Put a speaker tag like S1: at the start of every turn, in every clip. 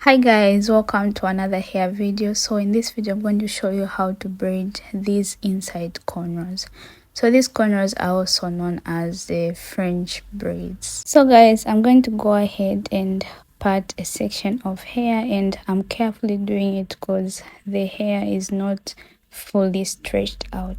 S1: Hi guys, welcome to another hair video. So in this video I'm going to show you how to braid these inside cornrows. So these cornrows are also known as the French braids. So guys, I'm going to go ahead and part a section of hair, and I'm carefully doing it because the hair is not fully stretched out.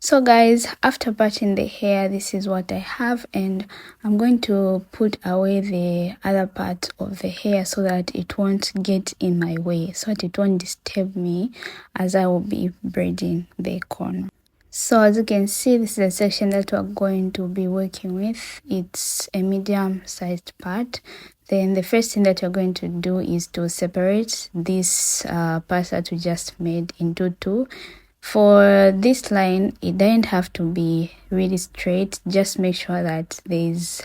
S1: So guys, after parting the hair, this is what I have, and I'm going to put away the other part of the hair so that it won't get in my way, so that it won't disturb me as I will be braiding the corner. So as you can see, this is the section that we're going to be working with. It's a medium sized part. Then the first thing that you're going to do is to separate this part that we just made into two. For this line, it doesn't have to be really straight. Just make sure that there's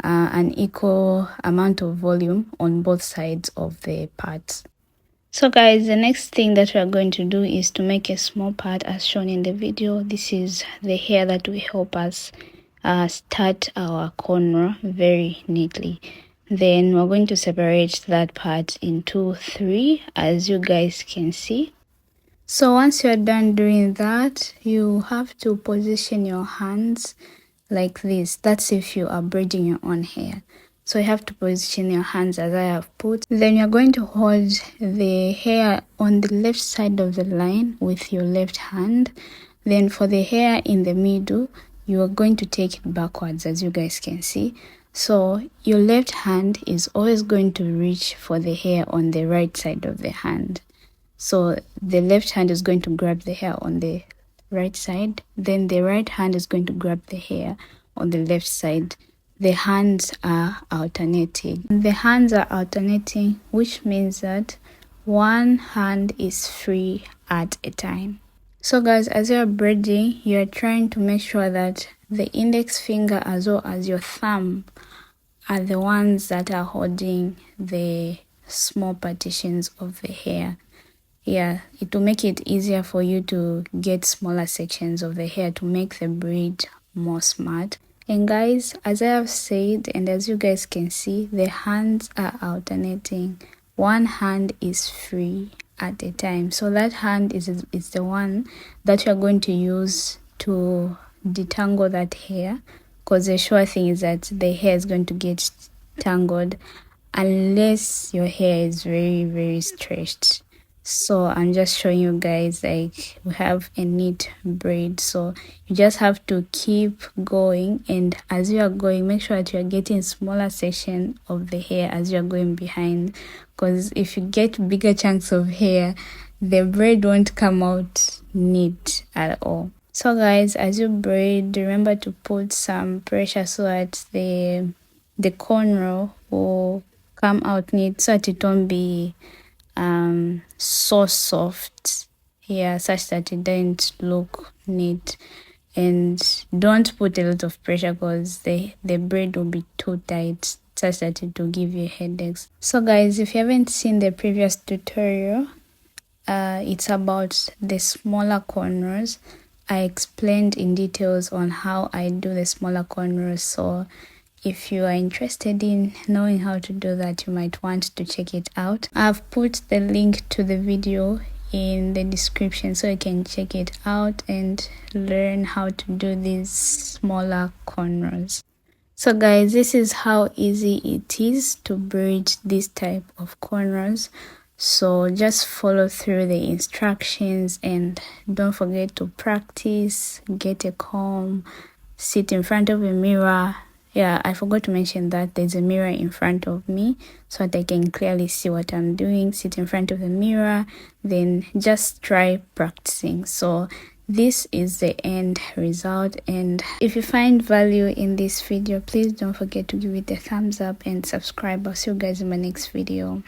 S1: an equal amount of volume on both sides of the parts. So guys, the next thing that we are going to do is to make a small part as shown in the video. This is the hair that will help us start our cornrow very neatly. Then we're going to separate that part into three, as you guys can see. So once you're done doing that, you have to position your hands like this. That's if you are braiding your own hair. So you have to position your hands as I have put. Then you're going to hold the hair on the left side of the line with your left hand. Then for the hair in the middle, you are going to take it backwards, as you guys can see. So your left hand is always going to reach for the hair on the right side of the hand. So the left hand is going to grab the hair on the right side, then the right hand is going to grab the hair on the left side. The hands are alternating. The hands are alternating, which means that one hand is free at a time. So guys, as you're braiding, you're trying to make sure that the index finger as well as your thumb are the ones that are holding the small partitions of the hair. Yeah, it will make it easier for you to get smaller sections of the hair to make the braid more smart. And guys, as I have said, and as you guys can see, the hands are alternating. One hand is free at a time. So that hand is the one that you're going to use to detangle that hair, because the sure thing is that the hair is going to get tangled unless your hair is very stretched. So I'm just showing you guys, like, we have a neat braid, so you just have to keep going, and as you are going, make sure that you are getting smaller section of the hair as you are going behind, because if you get bigger chunks of hair, the braid won't come out neat at all. So guys, as you braid, remember to put some pressure so that the cornrow will come out neat, so that it won't be so soft here, such that it doesn't look neat. And don't put a lot of pressure, because the braid will be too tight, such that it will give you headaches. So guys, if you haven't seen the previous tutorial, it's about the smaller cornrows. I explained in details on how I do the smaller cornrows, so if you are interested in knowing how to do that, you might want to check it out. I've put the link to the video in the description, so you can check it out and learn how to do these smaller cornrows. So guys, this is how easy it is to braid this type of cornrows. So just follow through the instructions, and don't forget to practice. Get a comb, sit in front of a mirror. Yeah, I forgot to mention that there's a mirror in front of me so that I can clearly see what I'm doing. Sit in front of the mirror, then just try practicing. So this is the end result, and if you find value in this video, please don't forget to give it a thumbs up and subscribe. I'll see you guys in my next video.